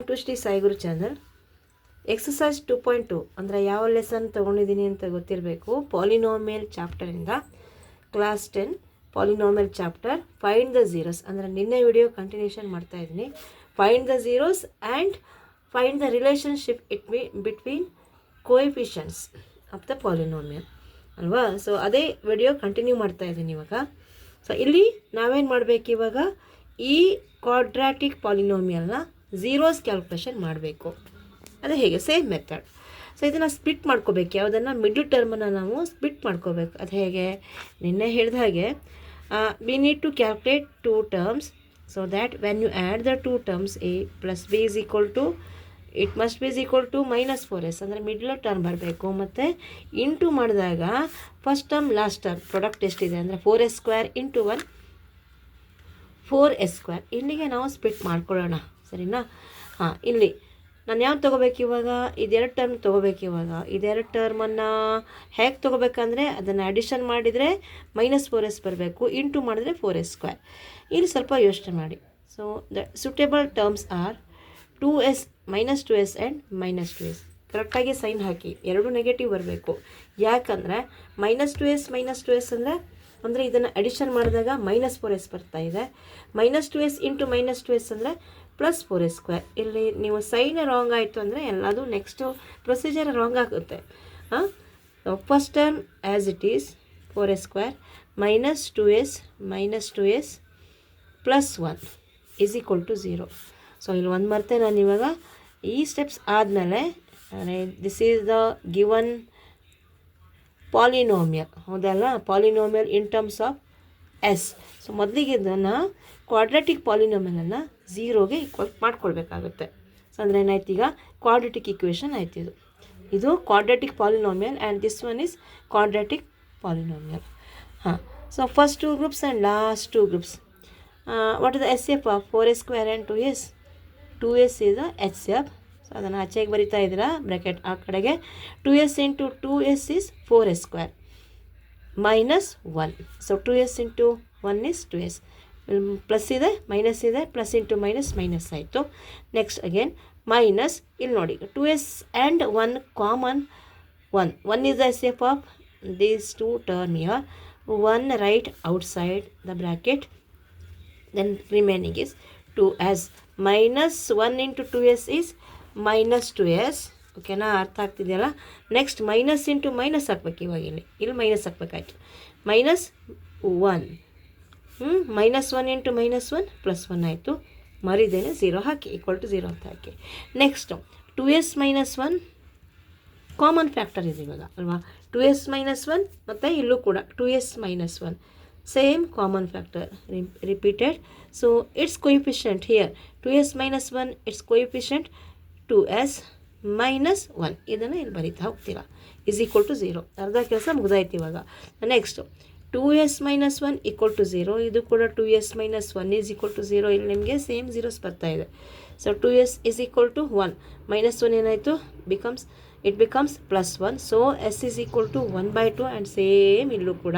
To Shri Saiguru channel. Exercise 2.2 ಅಂದರೆ ಯಾವ lesson ತೊಗೊಂಡಿದ್ದೀನಿ ಅಂತ ಗೊತ್ತಿರಬೇಕು. ಪಾಲಿನೋಮಿಯಲ್ ಚಾಪ್ಟರಿಂದ class 10 polynomial chapter find the zeros ಅಂದರೆ ನಿನ್ನೆ ವಿಡಿಯೋ ಕಂಟಿನ್ಯೂಷನ್ ಮಾಡ್ತಾ ಇದ್ದೀನಿ. Find the zeros and find the relationship between coefficients of the polynomial ಅಲ್ವಾ. ಸೊ ಅದೇ ವಿಡಿಯೋ ಕಂಟಿನ್ಯೂ ಮಾಡ್ತಾ ಇದ್ದೀನಿ ಇವಾಗ. ಸೊ ಇಲ್ಲಿ ನಾವೇನು ಮಾಡಬೇಕು ಇವಾಗ, ಈ ಕ್ವಾಡ್ರಾಟಿಕ್ ಪಾಲಿನೋಮಿಯಲ್ನ ಝೀರೋಸ್ ಕ್ಯಾಲ್ಕುಲೇಷನ್ ಮಾಡಬೇಕು. ಅದು ಹೇಗೆ? Same method. ಸೊ ಇದನ್ನು ಸ್ಪ್ಲಿಟ್ ಮಾಡ್ಕೋಬೇಕು. ಯಾವುದನ್ನು? ಮಿಡ್ಲ್ ಟರ್ಮನ್ನು ನಾವು ಸ್ಪ್ಲಿಟ್ ಮಾಡ್ಕೋಬೇಕು. ಅದು ಹೇಗೆ? ನಿನ್ನೆ ಹೇಳಿದ ಹಾಗೆ we need to calculate two terms so that when you add the two terms a plus b is equal to it must be is equal to -4s ಅಂದರೆ ಮಿಡ್ಲ್ ಟರ್ಮ್ ಬರಬೇಕು. ಮತ್ತು ಇಂಟು ಮಾಡಿದಾಗ first term last term product ಎಷ್ಟಿದೆ ಅಂದರೆ 4s² into 1 4s². ಇಲ್ಲಿಗೆ ನಾವು split ಮಾಡ್ಕೊಳ್ಳೋಣ, ಸರಿನಾ? ಹಾಂ, ಇಲ್ಲಿ ನಾನು ಯಾವ್ದು ತೊಗೋಬೇಕು ಇವಾಗ? ಇದೆರಡು ಟರ್ಮ್ ತೊಗೋಬೇಕು ಇವಾಗ. ಇದೆರಡು ಟರ್ಮನ್ನು ಹೇಗೆ ತೊಗೋಬೇಕಂದ್ರೆ ಅದನ್ನು ಅಡಿಷನ್ ಮಾಡಿದರೆ -4s ಬರಬೇಕು, ಇಂಟು ಮಾಡಿದ್ರೆ 4s². ಇಲ್ಲಿ ಸ್ವಲ್ಪ ಯೋಚನೆ ಮಾಡಿ. So the suitable terms are 2s -2s and -2s. ಕರೆಕ್ಟಾಗಿ ಸೈನ್ ಹಾಕಿ, ಎರಡು ನೆಗೆಟಿವ್ ಬರಬೇಕು. ಯಾಕಂದರೆ -2s ಅಂದರೆ ಇದನ್ನು ಅಡಿಷನ್ ಮಾಡಿದಾಗ -4s ಬರ್ತಾ ಇದೆ. -2s ಇಂಟು -2s ಅಂದರೆ +4s². ಇಲ್ಲಿ ನೀವು ಸೈನ್ ರಾಂಗ್ ಆಯಿತು ಅಂದರೆ ಎಲ್ಲದು ನೆಕ್ಸ್ಟು ಪ್ರೊಸೀಜರ್ ರಾಂಗ್ ಆಗುತ್ತೆ. First term as it is 4s² -2s +1 is equal to 0. So ಇಲ್ಲಿ ಒಂದು ಮರ್ತೆ ನಾನು ಇವಾಗ ಈ ಸ್ಟೆಪ್ಸ್ ಆದಮೇಲೆ this is the given polynomial, ಹೌದಲ್ಲ? Polynomial in terms of S. So ಮೊದಲಿಗೆ ಇದನ್ನು ಕ್ವಾಡ್ರಾಟಿಕ್ ಪಾಲಿನೋಮಿಯಲನ್ನು ಝೀರೋಗೆ ಈಕ್ವಲ್ ಮಾಡ್ಕೊಳ್ಬೇಕಾಗುತ್ತೆ. ಸೊ ಅಂದರೆ ಏನಾಯ್ತು, ಈಗ ಕ್ವಾಡ್ರಾಟಿಕ್ ಇಕ್ವೇಷನ್ ಆಯ್ತು. ಇದು quadratic polynomial and this one is quadratic polynomial. ಹಾಂ, so first two groups and last two groups. What is the HCF of 4s² and 2s? 2s is the HCF. So ಅದನ್ನು ಆಚೆಗೆ ಬರಿತಾ ಇದ್ದೀರಾ bracket ಆ ಕಡೆಗೆ. 2s into 2s is 4s² -1. So 2s into 1 is 2s. Plus ಇದೆ minus ಇದೆ, plus into minus ಆಯಿತು. Next again minus. ಇಲ್ಲಿ ನೋಡಿ 2s and 1 common 1 is the HCF of these two term here. 1 right outside the bracket, then remaining is 2s. -1 into 2s is -2s. ಓಕೆನಾ? ಅರ್ಥ ಆಗ್ತಿದೆಯಲ್ಲ? Next minus into minus ಹಾಕ್ಬೇಕು. ಇವಾಗ ಇಲ್ಲಿ minus ಹಾಕ್ಬೇಕಾಯ್ತು. -1 -1 into -1 +1 ಆಯಿತು. ಮರಿದೇನೆ 0 ಹಾಕಿ, equal to 0 ಅಂತ ಹಾಕಿ. Next 2s -1 common factor ಇದೆ ಇವಾಗ ಅಲ್ವಾ? 2s -1 ಮತ್ತು ಇಲ್ಲೂ ಕೂಡ 2s -1 same common factor repeated. So it's coefficient here 2s -1, it's coefficient 2s -1. ಇದನ್ನು ಇಲ್ಲಿ ಬರೀತಾ ಹೋಗ್ತೀರಾ ಈಸ್ ಈಕ್ವಲ್ ಟು 0. ಅರ್ಧ ಕೆಲಸ ಮುಗ್ದಾಯ್ತು ಇವಾಗ. Next 2s -1 equal to 0. ಇದು ಕೂಡ 2s -1 ಈಸ್ ಈಕ್ವಲ್ ಟು 0. ಇಲ್ಲಿ ನಿಮಗೆ ಸೇಮ್ ಝೀರೋಸ್ ಬರ್ತಾ ಇದೆ. So 2s is equal to 1 -1 ಏನಾಯಿತು? It becomes +1. So s is equal to 1/2 and same ಇಲ್ಲೂ ಕೂಡ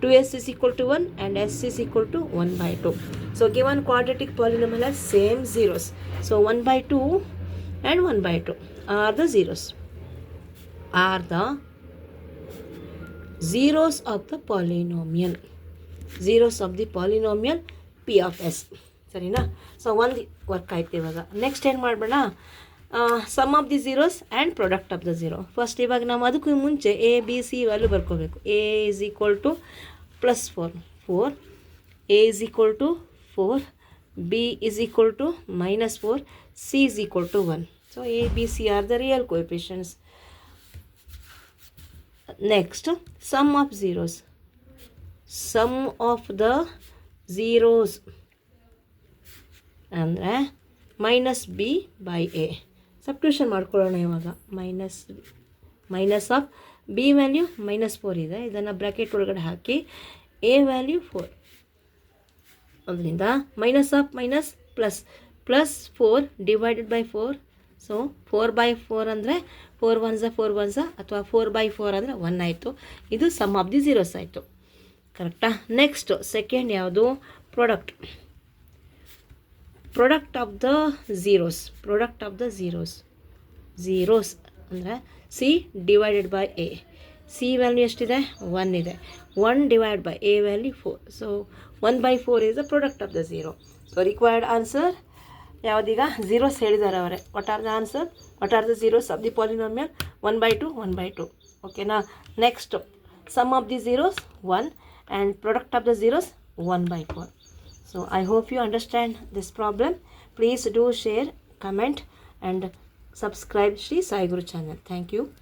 2s is equal to 1 and s is equal to 1/2. So given quadratic polynomial has same zeros. So 1/2 and 1/2 are the zeros. Are the zeros of the polynomial. Zeros of the polynomial p of s. ಸರಿನಾ? So ಒಂದು work ಆಯ್ತು ಇವಾಗ. Next ಏನು ಮಾಡಬೇಡ, sum of the zeros and product of the zero. First ಇವಾಗ ನಾವು ಅದಕ್ಕೂ ಮುಂಚೆ a b c ವ್ಯಾಲ್ಯೂ ಬರ್ಕೋಬೇಕು. a is equal to +4, a is equal to 4, b is equal to -4, c is equal to 1. So a, b, c are the real coefficients. Next, sum of zeros. Sum of the zeros ಅಂದರೆ -b/a. Substitution ಮಾಡ್ಕೊಳ್ಳೋಣ ಇವಾಗ. Minus of B value -4 ಇದೆ, ಇದನ್ನು bracket ಒಳಗಡೆ ಹಾಕಿ. A value 4, ಅದರಿಂದ minus of minus +4 divided by 4. So 4/4 ಅಂದರೆ 4 1s 4 1s ಅಥವಾ 4/4 ಅಂದರೆ 1 ಆಯಿತು. ಇದು ಸಮ್ ಆಫ್ ದಿ ಝೀರೋಸ್ ಆಯಿತು. ಕರೆಕ್ಟಾ? ನೆಕ್ಸ್ಟು ಸೆಕೆಂಡ್ ಯಾವುದು? Product. Product of the zeros ಅಂದರೆ C divided by A. C value ಎಷ್ಟಿದೆ? 1 ಇದೆ. 1 divide by A value 4. So 1/4 is the product of the zero. So required answer ಯಾವುದೀಗ zeros ಹೇಳಿದ್ದಾರೆ ಅವರೇ. What are the zeros of the polynomial? 1/2 1/2. ಓಕೆನಾ? Next sum of the zeros 1 and product of the zeros 1/4. So I hope you understand this problem. Please do share, comment and subscribe Sri Sai Guru channel. Thank you.